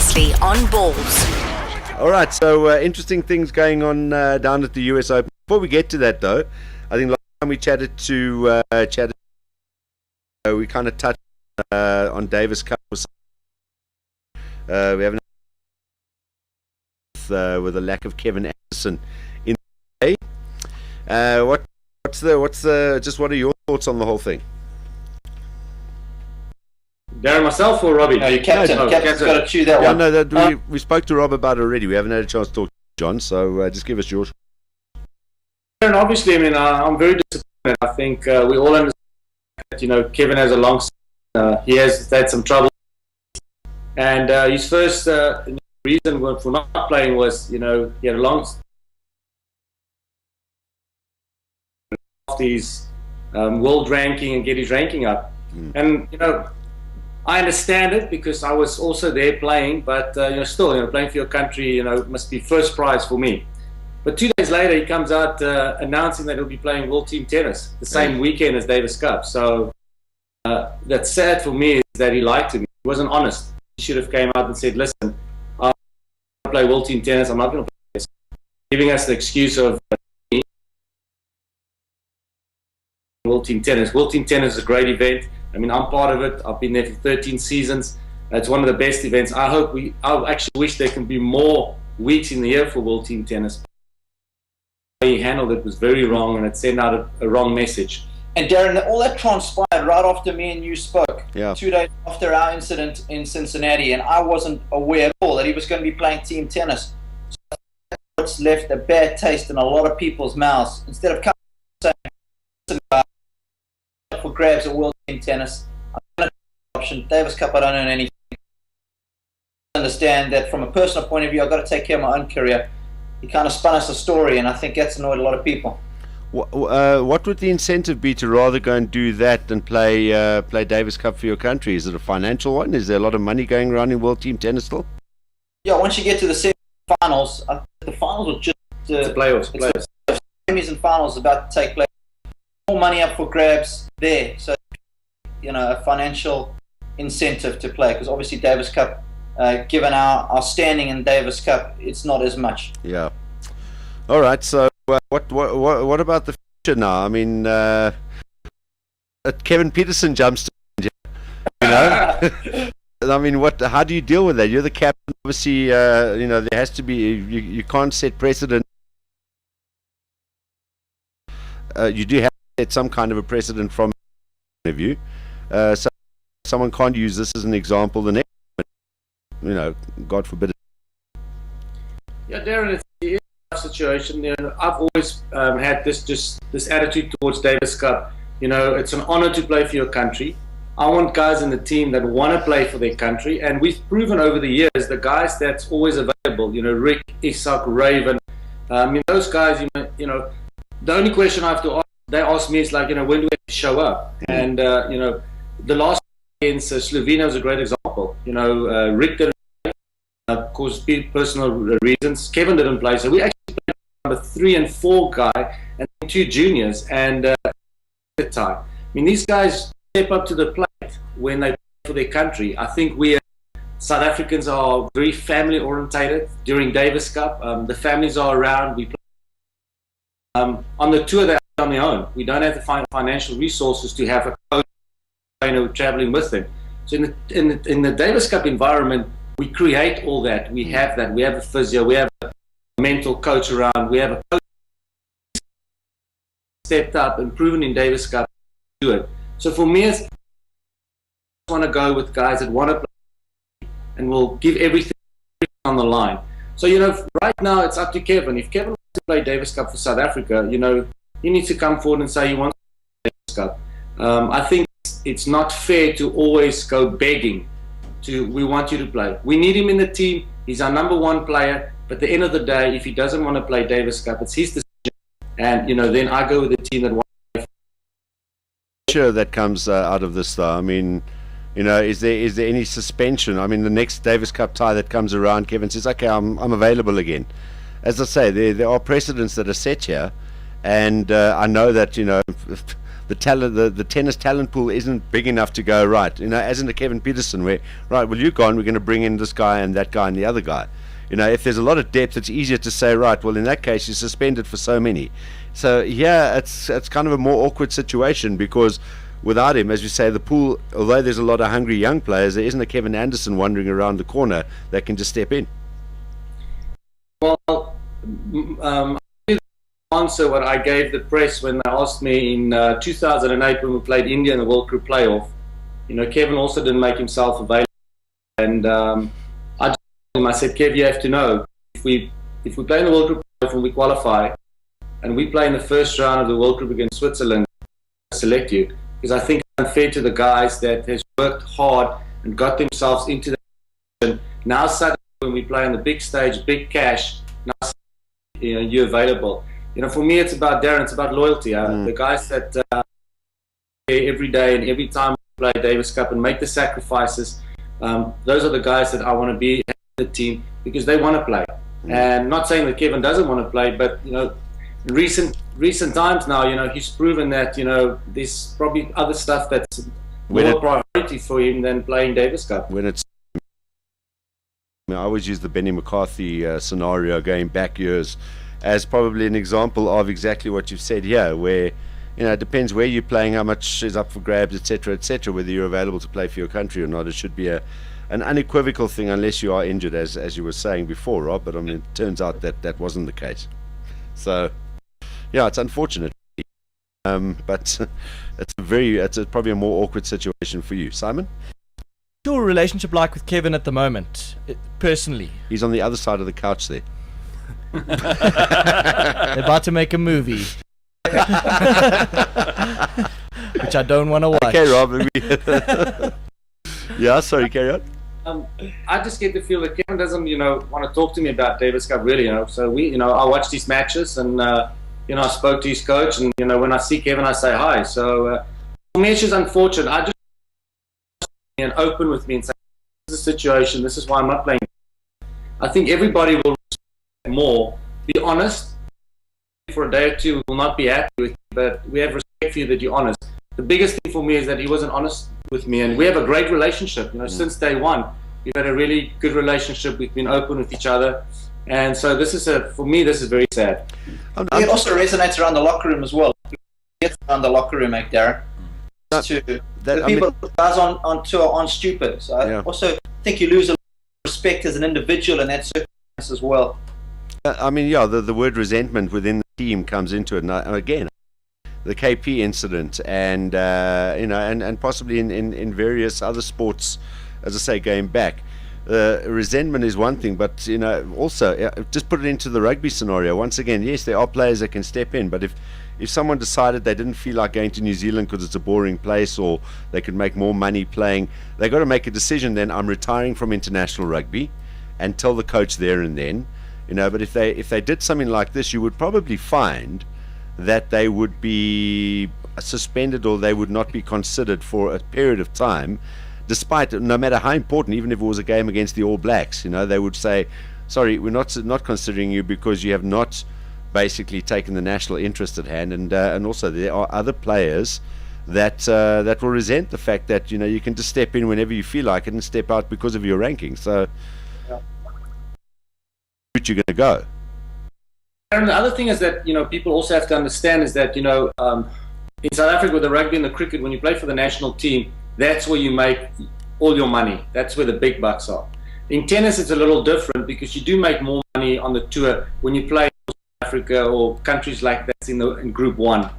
previously on Ballz. All right, so interesting things going on down at the US Open. Before we get to that, though, I think last time we chatted, we kind of touched on Davis Cup. We haven't with the lack of Kevin Anderson in the day. What are your thoughts on the whole thing? Darren, myself or Robbie? No, your captain. Captain's got to chew that one. No, we spoke to Rob about it already. We haven't had a chance to talk to John, so just give us yours. Darren, obviously, I mean, I'm very disappointed. I think we all understand that, Kevin has a long season. He has had some trouble. And his first reason for not playing was, he had a long after his world ranking and get his ranking up. And, I understand it because I was also there playing, but still, playing for your country, must be first prize for me. But 2 days later, he comes out announcing that he'll be playing World Team Tennis the same weekend as Davis Cup. So that's sad for me is that he lied to me. He wasn't honest. He should have came out and said, "Listen, I'm going to play World Team Tennis. I'm not going to play this," giving us the excuse of World Team Tennis. World Team Tennis is a great event. I mean, I'm part of it. I've been there for 13 seasons. It's one of the best events. I actually wish there can be more weeks in the year for World Team Tennis. The way he handled it was very wrong, and it sent out a wrong message. And Darren, all that transpired right after me and you spoke. Yeah. 2 days after our incident in Cincinnati, and I wasn't aware at all that he was going to be playing team tennis. So it's left a bad taste in a lot of people's mouths. Instead of coming and saying, for grabs at World Team Tennis, I'm going to option Davis Cup. I don't earn anything. I understand that from a personal point of view, I've got to take care of my own career. He kind of spun us a story, and I think that's annoyed a lot of people. What would the incentive be to rather go and do that than play Davis Cup for your country? Is it a financial one? Is there a lot of money going around in World Team Tennis still? Yeah, once you get to the semi-finals, the finals are just the playoffs. The semis and finals about to take place. More money up for grabs there, so a financial incentive to play, because obviously Davis Cup, given our standing in Davis Cup, it's not as much. Yeah. All right. So what about the future now? I mean, Kevin Peterson jumps to I mean, how do you deal with that? You're the captain. Obviously, there has to be. You can't set precedent. You do have to set some kind of a precedent from point of view. So someone can't use this as an example. The next, God forbid. Yeah, Darren, it's a tough situation. I've always had this attitude towards Davis Cup. It's an honor to play for your country. I want guys in the team that want to play for their country, and we've proven over the years the guys that's always available. Rick, Isak, Raven. Those guys. The only question I have to ask, they ask me is like, when do we have to show up? And the last against Slovenia was a great example. Rick didn't play, of course, personal reasons. Kevin didn't play, so we actually played number 3 and 4 guy and 2 juniors and the time. I mean, these guys step up to the plate when they play for their country. I think we South Africans are very family orientated during Davis Cup. The families are around. We play on the tour, they're on their own. We don't have the financial resources to have a coach traveling with them. So in the Davis Cup environment, we create all that. We have that. We have a physio. We have a mental coach around. We have a coach stepped up and proven in Davis Cup to do it. So for me, I want to go with guys that want to play and will give everything on the line. So right now it's up to Kevin. If Kevin wants to play Davis Cup for South Africa, he needs to come forward and say he wants to play Davis Cup. I think it's not fair to always go begging we want you to play. We need him in the team. He's our number 1 player. But at the end of the day, if he doesn't want to play Davis Cup, it's his decision. And then I go with the team that wants to play. Sure, that comes out of this, though. I mean, is there any suspension? I mean, the next Davis Cup tie that comes around, Kevin says, "Okay, I'm available again." As I say, there are precedents that are set here, and I know that the talent, the tennis talent pool isn't big enough to go, right, as in the Kevin Peterson, where, right, well, you're gone, we're going to bring in this guy and that guy and the other guy. If there's a lot of depth, it's easier to say, right, well, in that case, you're suspended for so many. So, yeah, it's kind of a more awkward situation, because without him, as you say, the pool, although there's a lot of hungry young players, there isn't a Kevin Anderson wandering around the corner that can just step in. Well, answer what I gave the press when they asked me in 2008 when we played India in the World Group playoff. Kevin also didn't make himself available, and I just told him, I said, Kev, you have to know, if we play in the World Group playoff and we qualify, and we play in the first round of the World Group against Switzerland, I'll select you, because I think it's unfair to the guys that has worked hard and got themselves into the position. Now suddenly when we play on the big stage, big cash, now you're available. For me, it's about Darren. It's about loyalty. The guys that every day and every time we play Davis Cup and make the sacrifices, those are the guys that I want to be in the team, because they want to play. And not saying that Kevin doesn't want to play, but in recent times now, he's proven that there's probably other stuff that's more priority for him than playing Davis Cup. I always use the Benny McCarthy scenario going back years as probably an example of exactly what you've said here, where it depends where you're playing, how much is up for grabs, etc., whether you're available to play for your country or not. It should be an unequivocal thing, unless you are injured, as you were saying before, Rob. But it turns out that wasn't the case. So yeah, it's unfortunate, but it's probably a more awkward situation for you, Simon. What's your relationship like with Kevin at the moment, personally? He's on the other side of the couch there. They're about to make a movie, which I don't want to watch. Okay, Rob. Yeah, sorry, carry on. I just get the feel that Kevin doesn't, want to talk to me about Davis Cup, really. So I watched his matches, and I spoke to his coach, and when I see Kevin, I say hi. So for me, it's just unfortunate. I just and open with me and say, this is the situation. This is why I'm not playing. I think everybody will more be honest. For a day or two, we will not be happy with you, but we have respect for you that you're honest. The biggest thing for me is that he wasn't honest with me, and we have a great relationship. Since day one, we've had a really good relationship. We've been open with each other, and so for me, this is very sad. It also resonates around the locker room as well. It's around the locker room, Darren. Guys on tour aren't stupid. So I also think you lose a lot of respect as an individual in that circumstance as well. The word resentment within the team comes into it, and again, the KP incident, and and possibly in various other sports, as I say, going back, resentment is one thing, but also just put it into the rugby scenario. Once again, yes, there are players that can step in, but if someone decided they didn't feel like going to New Zealand because it's a boring place, or they could make more money playing, they got to make a decision. Then I'm retiring from international rugby, and tell the coach there and then. But if they did something like this, you would probably find that they would be suspended, or they would not be considered for a period of time, despite, no matter how important, even if it was a game against the All Blacks, they would say, sorry, we're not considering you because you have not basically taken the national interest at hand. And also there are other players that will resent the fact that you can just step in whenever you feel like it and step out because of your ranking. So which you're going to go. And the other thing is that people also have to understand is that in South Africa with the rugby and the cricket, when you play for the national team, that's where you make all your money. That's where the big bucks are. In tennis, it's a little different, because you do make more money on the tour when you play in South Africa or countries like that in Group 1.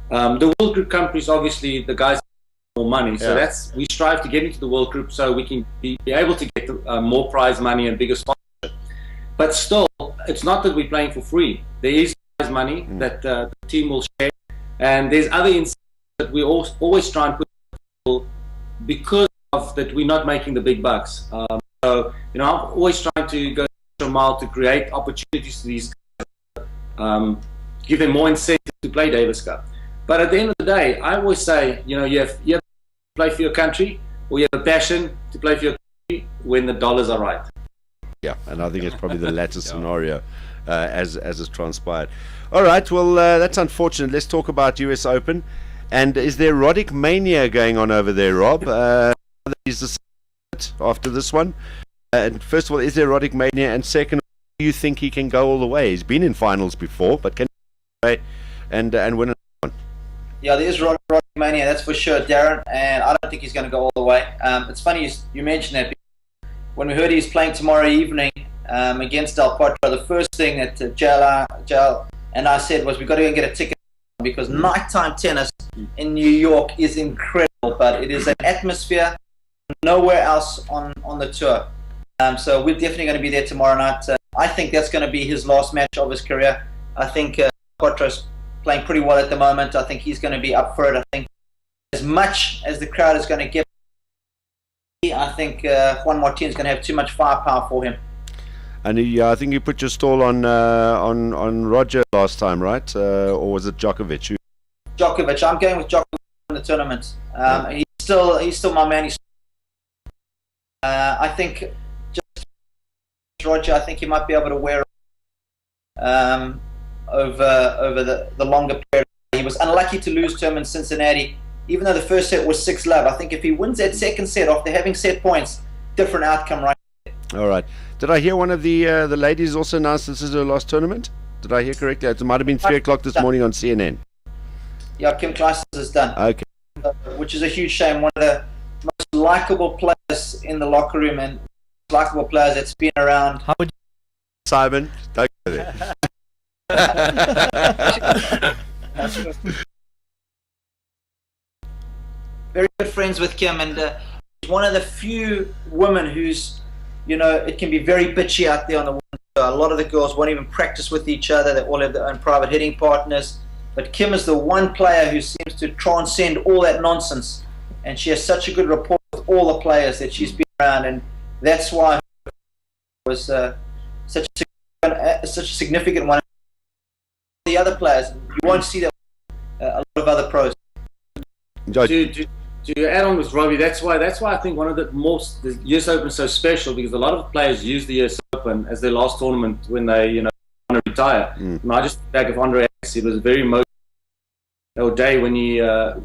The World Group countries, obviously, the guys have more money. So we strive to get into the World Group so we can be able to get more prize money and bigger sponsorship. But still, it's not that we're playing for free. There is prize money that the team will share, and there's other incentives that we always try and put people, because of that we're not making the big bucks. So I'm always trying to go a mile to create opportunities to these guys, give them more incentive to play Davis Cup. But at the end of the day, I always say, you have to play for your country, or you have a passion to play for your country when the dollars are right. Yeah, and I think it's probably the latter scenario as has transpired. All right, well, that's unfortunate. Let's talk about US Open. And is there Roddick mania going on over there, Rob? He's decided after this one. And first of all, is there Roddick mania? And second, do you think he can go all the way? He's been in finals before, but can he go and win another one? Yeah, there is Roddick mania, that's for sure, Darren. And I don't think he's going to go all the way. It's funny you mentioned that. When we heard he's playing tomorrow evening against Del Potro, the first thing that Jager and I said was we've got to go and get a ticket, because nighttime tennis in New York is incredible, but it is an atmosphere nowhere else on the tour. So we're definitely going to be there tomorrow night. I think that's going to be his last match of his career. I think Potro's playing pretty well at the moment. I think he's going to be up for it. I think as much as the crowd is going to get, I think Juan Martin is going to have too much firepower for him. And I think you put your stall on Roger last time, right? Or was it Djokovic? Djokovic. I'm going with Djokovic in the tournament. He's still my man. I think just Roger. I think he might be able to wear over the longer period. He was unlucky to lose to him in Cincinnati. Even though the first set was 6-love, I think if he wins that second set after having set points, different outcome, right? All right. Did I hear one of the ladies also announced this is her last tournament? Did I hear correctly? It might have been 3 o'clock this morning on CNN. Yeah, Kim Clijsters is done. Okay. Which is a huge shame. One of the most likable players in the locker room and likable players that's been around. How would you... Simon, don't go there. Very good friends with Kim, and one of the few women who's, it can be very bitchy out there on the women's tour. A lot of the girls won't even practice with each other. They all have their own private hitting partners. But Kim is the one player who seems to transcend all that nonsense, and she has such a good rapport with all the players that she's been around, and that's why it was such a significant one. The other players, you won't see that a lot of other pros. To add on with Robbie, that's why I think one of the US Open is so special, because a lot of players use the US Open as their last tournament when they want to retire. And I just think back of Andre Agassi. It was a very emotional day when he retired,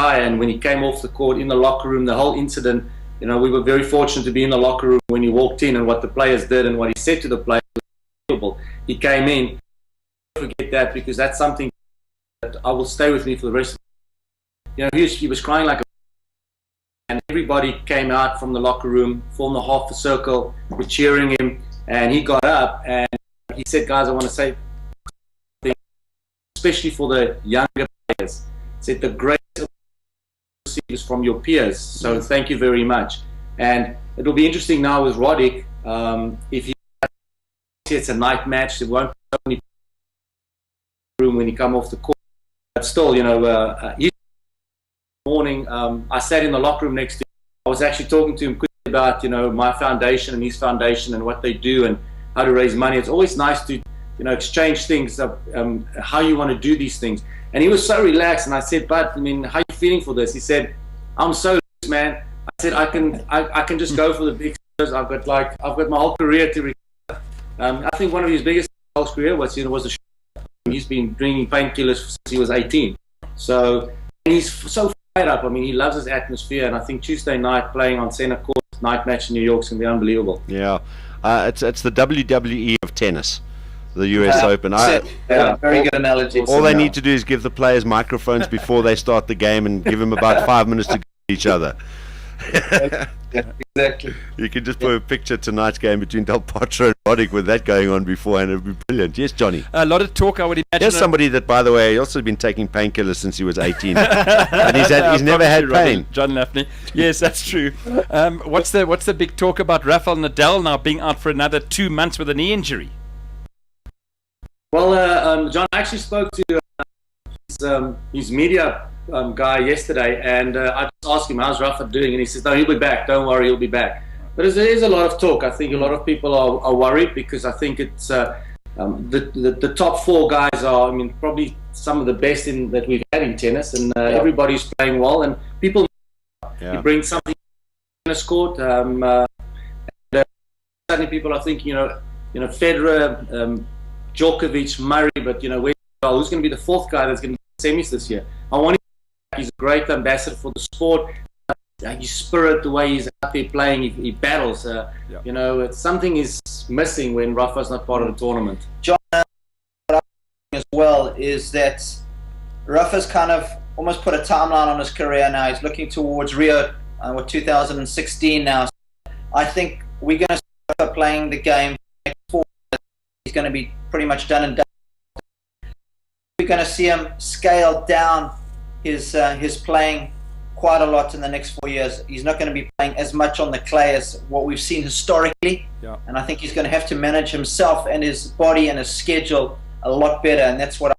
and when he came off the court in the locker room, the whole incident. We were very fortunate to be in the locker room when he walked in, and what the players did and what he said to the players was unbelievable. He came in. Don't forget that, because that's something that I will stay with me for the rest of he was crying like a, and everybody came out from the locker room, formed a half a circle, were cheering him, and he got up and he said, guys, I want to say something, especially for the younger players. He said, the greatest is from your peers, so thank you very much. And it'll be interesting now with Roddick, if it's a night match, there won't be so many room when he come off the court, but still, morning, I sat in the locker room next to him. I was actually talking to him quickly about, my foundation and his foundation and what they do and how to raise money. It's always nice to, exchange things, how you want to do these things. And he was so relaxed, and I said, but, how are you feeling for this? He said, I'm so relaxed, man. I said, I can just go for the big shows. I've got my whole career to recover. I think one of his biggest career was the show. He's been drinking painkillers since he was 18. So, and he's so fired up. He loves his atmosphere, and I think Tuesday night playing on center court, night match in New York is going to be unbelievable. Yeah, it's the WWE of tennis, the US Open. Very good analogy. All they need to do is give the players microphones before they start the game and give them about 5 minutes to get each other. Yeah, exactly. You can just put a picture tonight's game between Del Potro and Roddick with that going on beforehand. It would be brilliant. Yes, Johnny. A lot of talk, I would imagine. There's somebody that, by the way, also been taking painkillers since he was 18, and he's never had pain. John Lafnie. Yes, that's true. What's the big talk about Rafael Nadal now being out for another 2 months with a knee injury? Well, John, I actually spoke to his media guy yesterday, and I just asked him, how's Rafa doing? And he says, no, he'll be back. Don't worry, he'll be back. But there is a lot of talk. I think a lot of people are worried, because I think it's the top 4 guys are, probably some of the best that we've had in tennis, and everybody's playing well, and people bring something to the tennis court. Certainly people are thinking, Federer, Djokovic, Murray, but who's going to be the 4th guy that's going to semis this year. I want him back. He's a great ambassador for the sport. His spirit, the way he's out there playing, he battles. You know, something is missing when Rafa's not part of the tournament. John, what I think as well is that Rafa's kind of almost put a timeline on his career now. He's looking towards Rio, 2016 now. So I think we're going to start playing the game. He's going to be pretty much done and done. We're going to see him scale down his playing quite a lot in the next 4 years. He's not going to be playing as much on the clay as what we've seen historically. Yeah. And I think he's going to have to manage himself and his body and his schedule a lot better. And that's what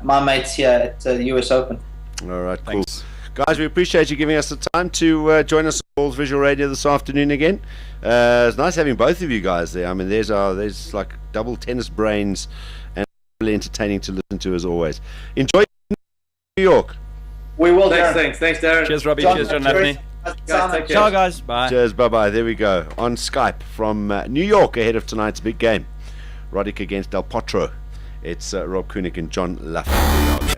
my mates here at the US Open. All right, cool. Thanks. Guys, we appreciate you giving us the time to join us on Ballz Visual Radio this afternoon again. It's nice having both of you guys there. I mean, there's like double tennis brains and really entertaining to listen to as always. Enjoy New York. We will. Thanks, Darren. Cheers, Robbie. John, cheers, John Lafnie. Ciao, guys. Bye. Cheers, bye-bye. There we go. On Skype from New York ahead of tonight's big game. Roddick against Del Potro. It's Rob Koenig and John Lafnie.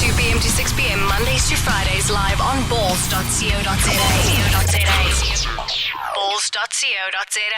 2 p.m. to 6 p.m. Mondays to Fridays live on balls.co.za. Balls.co.za.